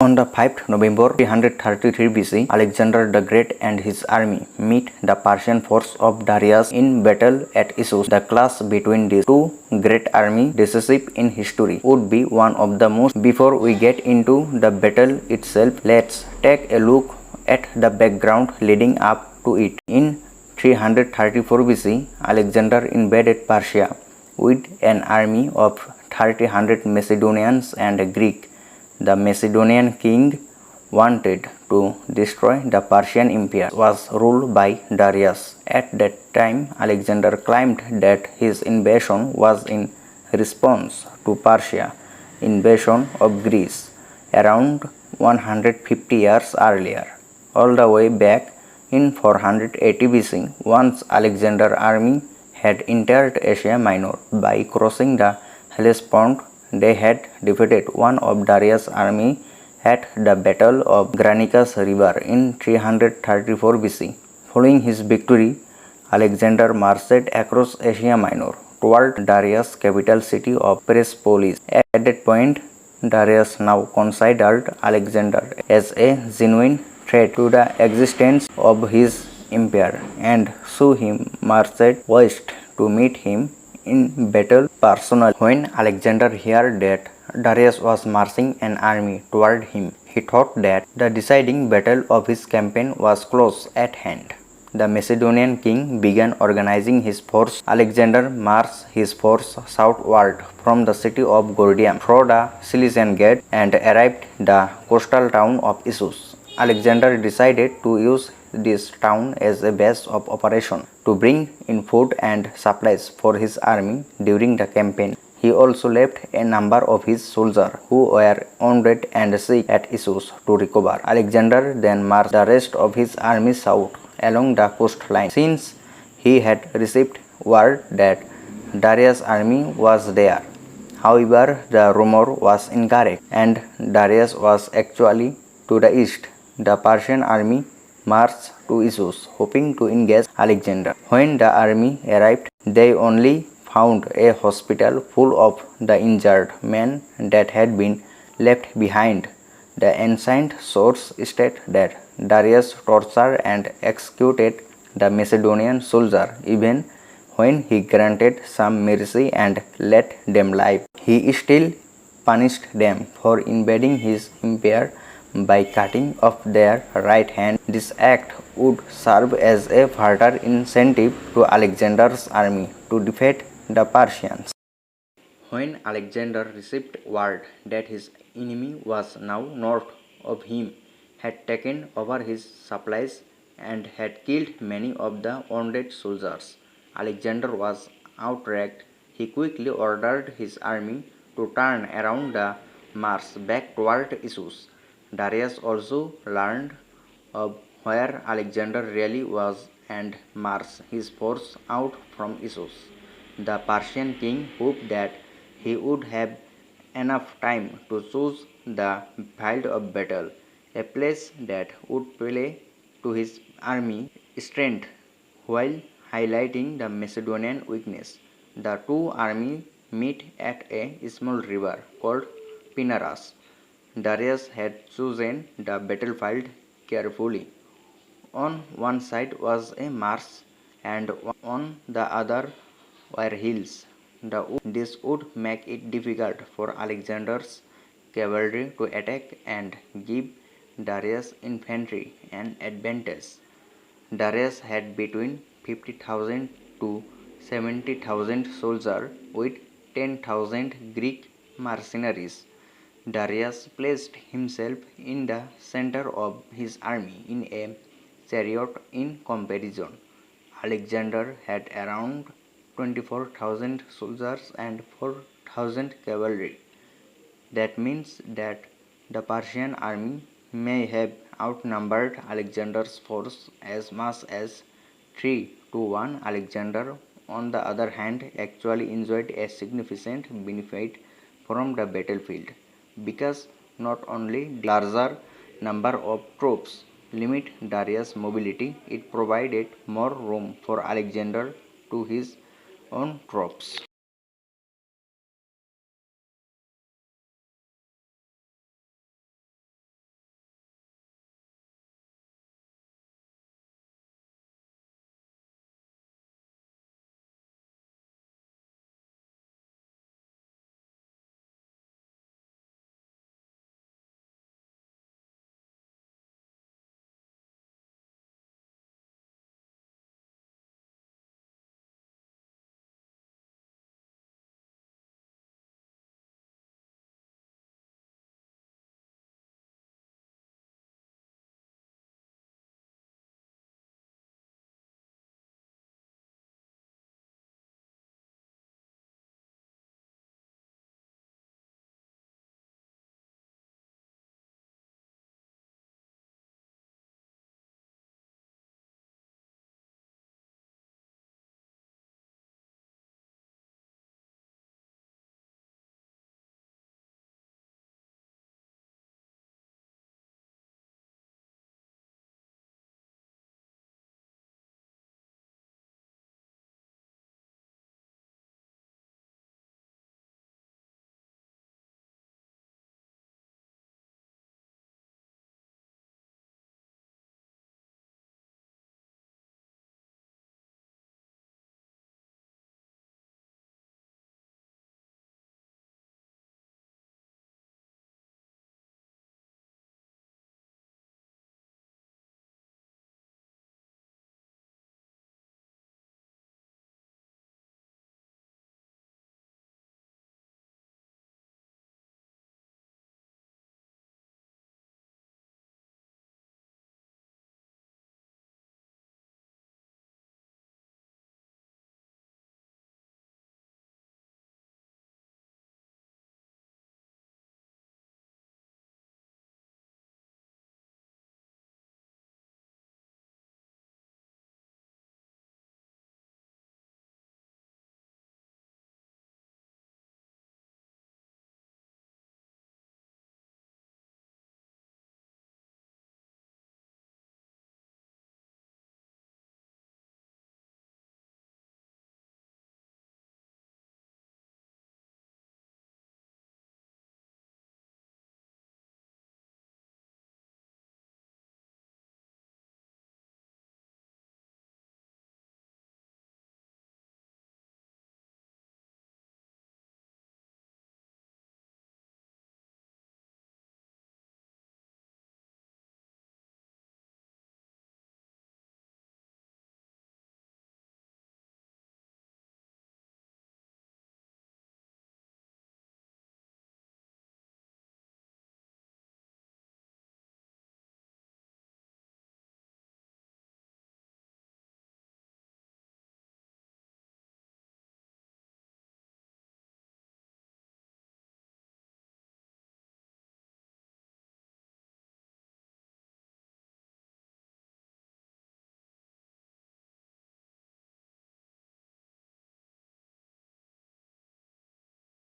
On the 5th November 333 BC, Alexander the Great and his army meet the Persian force of Darius in battle at Issus. The clash between these two great armies, decisive in history, would be one of the most. Before we get into the battle itself, let's take a look at the background leading up to it. In 334 BC, Alexander invaded Persia with an army of 300 Macedonians and Greeks. The Macedonian king wanted to destroy the Persian Empire, was ruled by Darius. At that time, Alexander claimed that his invasion was in response to Persia's invasion of Greece around 150 years earlier. All the way back in 480 BC, once Alexander's army had entered Asia Minor by crossing the Hellespont, they had defeated one of Darius' army at the Battle of Granicus River in 334 BC. Following his victory, Alexander marched across Asia Minor toward Darius' capital city of Persepolis. At that point, Darius now considered Alexander as a genuine threat to the existence of his empire, and so he marched west to meet him in battle personally. When Alexander heard that Darius was marching an army toward him, he thought that the deciding battle of his campaign was close at hand. The Macedonian king began organizing his force. Alexander marched his force southward from the city of Gordium through the Cilician Gate and arrived at the coastal town of Issus. Alexander decided to use this town as a base of operation to bring in food and supplies for his army during the campaign. He also left a number of his soldiers who were wounded and sick at Issus to recover. Alexander then marched the rest of his army south along the coastline. Since he had received word that Darius' army was there, however, the rumor was incorrect and Darius was actually to the east. The Persian army marched to Issus, hoping to engage Alexander. When the army arrived, they only found a hospital full of the injured men that had been left behind. The ancient source state that Darius tortured and executed the Macedonian soldiers even when he granted some mercy and let them live. He still punished them for invading his empire by cutting off their right hand. This act would serve as a further incentive to Alexander's army to defeat the Persians. When Alexander received word that his enemy was now north of him, had taken over his supplies, and had killed many of the wounded soldiers, Alexander was outraged. He quickly ordered his army to turn around the march back toward Issus. Darius also learned of where Alexander really was and marched his force out from Issus. The Persian king hoped that he would have enough time to choose the field of battle, a place that would play to his army strength while highlighting the Macedonian weakness. The two armies meet at a small river called Pinaras. Darius had chosen the battlefield carefully. On one side was a marsh and on the other were hills. This would make it difficult for Alexander's cavalry to attack and give Darius' infantry an advantage. Darius had between 50,000 to 70,000 soldiers with 10,000 Greek mercenaries. Darius placed himself in the center of his army in a chariot. In comparison, Alexander had around 24,000 soldiers and 4,000 cavalry. That means that the Persian army may have outnumbered Alexander's force as much as 3 to 1. Alexander, on the other hand, actually enjoyed a significant benefit from the battlefield, because not only did larger number of troops limit Darius' mobility, it provided more room for Alexander to his own troops.